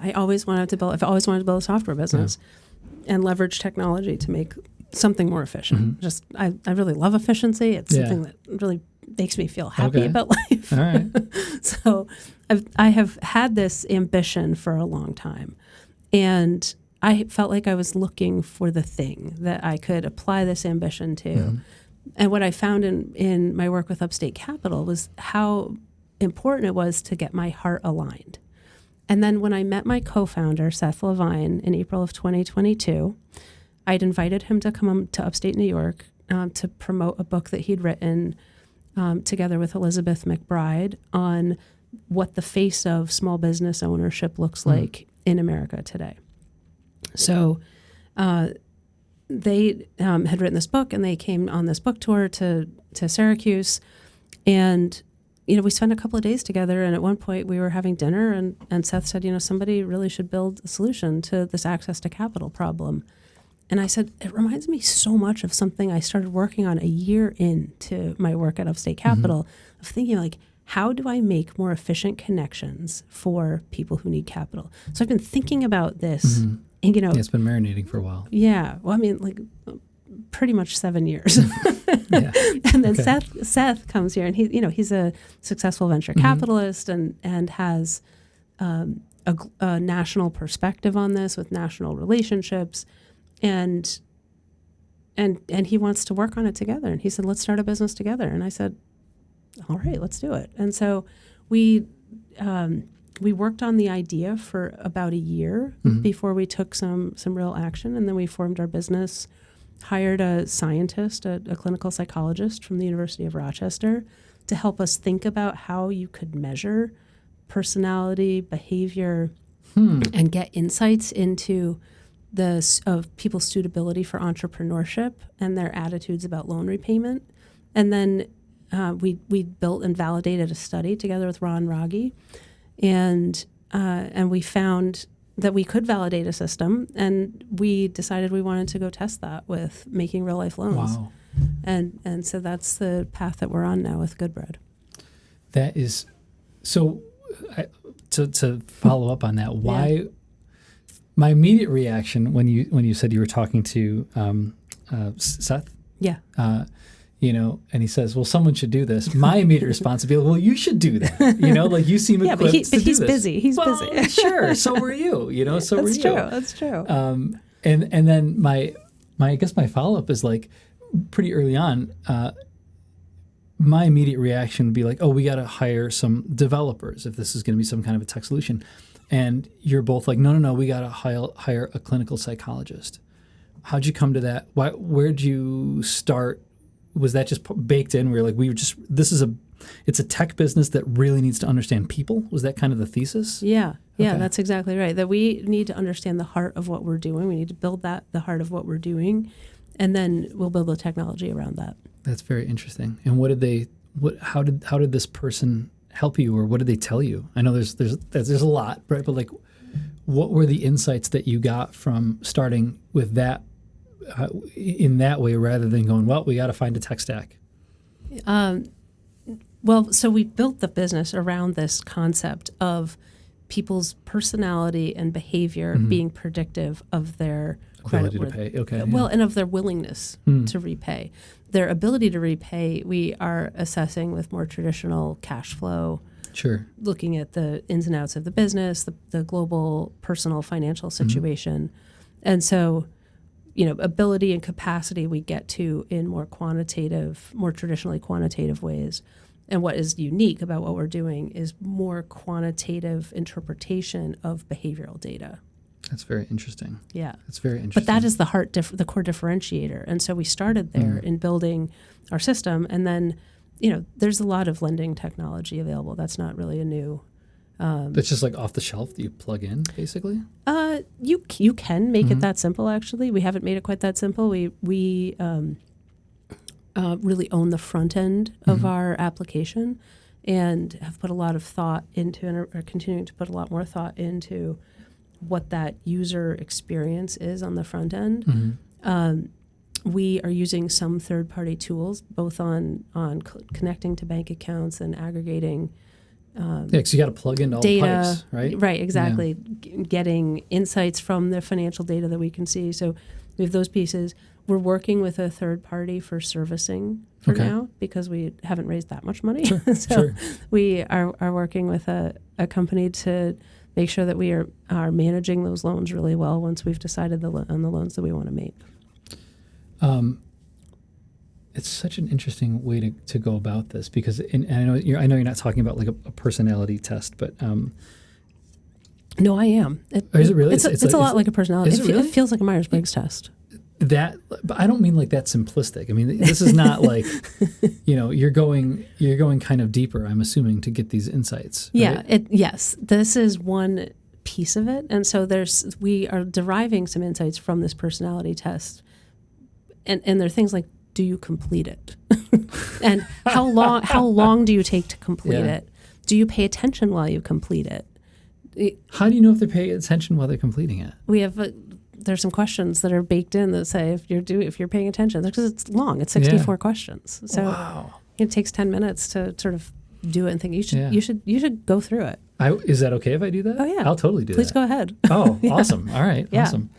I've always wanted to build a software business and leverage technology to make something more efficient. Just, I really love efficiency. It's something that really makes me feel happy about life. All right. So I have had this ambition for a long time. And I felt like I was looking for the thing that I could apply this ambition to. And what I found in my work with Upstate Capital was how important it was to get my heart aligned. And then when I met my co-founder, Seth Levine, in April of 2022, I'd invited him to come to upstate New York to promote a book that he'd written together with Elizabeth McBride on what the face of small business ownership looks like in America today. So they had written this book, and they came on this book tour to Syracuse. And, we spent a couple of days together. And at one point we were having dinner, and Seth said, somebody really should build a solution to this access to capital problem. And I said, it reminds me so much of something I started working on a year into my work at Upstate Capital, of thinking like, how do I make more efficient connections for people who need capital? So I've been thinking about this. And, it's been marinating for a while. Yeah. Well, I mean, like pretty much 7 years. And then Seth comes here, and he's a successful venture capitalist and has a national perspective on this with national relationships. And he wants to work on it together. And he said, let's start a business together. And I said, all right, let's do it. And so we worked on the idea for about a year before we took some real action. And then we formed our business, hired a scientist, a clinical psychologist from the University of Rochester to help us think about how you could measure personality, behavior, and get insights into of people's suitability for entrepreneurship and their attitudes about loan repayment. And then we built and validated a study together with Ron Raggi, and we found that we could validate a system, and we decided we wanted to go test that with making real life loans. Wow. And so that's the path that we're on now with Goodbread. That is so. To follow up on that, why? My immediate reaction when you said you were talking to Seth, and he says, "Well, someone should do this." My immediate response would be, "Well, you should do that." Like you seem equipped to do this. But he's busy. He's busy. Sure. So were you. So were you. That's true. And then my I guess my follow up is like pretty early on. My immediate reaction would be like, "Oh, we got to hire some developers if this is going to be some kind of a tech solution." And you're both like, no, we got to hire a clinical psychologist. How'd you come to that? Where'd you start? Was that just baked in? Where like it's a tech business that really needs to understand people? Was that kind of the thesis? Yeah, that's exactly right. That we need to understand the heart of what we're doing. We need to build the heart of what we're doing, and then we'll build the technology around that. That's very interesting. And how did this person help you, or what did they tell you? I know there's a lot, right? But like, what were the insights that you got from starting with that in that way, rather than going, well, we got to find a tech stack? So we built the business around this concept of people's personality and behavior being predictive of their ability to pay. Okay. And of their willingness to repay. Their ability to repay, we are assessing with more traditional cash flow. Sure. Looking at the ins and outs of the business, the global personal financial situation. And so, ability and capacity we get to in more traditionally quantitative ways. And what is unique about what we're doing is more quantitative interpretation of behavioral data. That's very interesting. Yeah. That's very interesting. But that is the core differentiator. And so we started there in building our system. And then, there's a lot of lending technology available. That's not really a new... That's just like off the shelf that you plug in, basically? You can make it that simple, actually. We haven't made it quite that simple. We really own the front end of our application and have put a lot of thought into, and are continuing to put a lot more thought into what that user experience is on the front end. We are using some third-party tools, both on connecting to bank accounts and aggregating because you got to plug into all the data, pipes, right? Right, exactly. Getting insights from the financial data that we can see. So we have those pieces. We're working with a third party for servicing for now because we haven't raised that much money. Sure, So we are working with a company to make sure that we are managing those loans really well once we've decided on the loans that we want to make. It's such an interesting way to go about this because and I know you're not talking about like a personality test, but no, I am. is it really? It's a lot like a personality. It feels like a Myers-Briggs test. But I don't mean like that simplistic. I mean, this is not like, you're going kind of deeper, I'm assuming, to get these insights. Right? Yeah. Yes. This is one piece of it. And so we are deriving some insights from this personality test. And there are things like, do you complete it? And how long do you take to complete it? Do you pay attention while you complete it? How do you know if they're paying attention while they're completing it? We have there's some questions that are baked in that say if you're paying attention, because it's long. It's 64 questions. So it takes 10 minutes to sort of do it and think you should go through it. Is that okay if I do that? Oh yeah, I'll totally do that. Please go ahead. Oh, awesome! All right, awesome.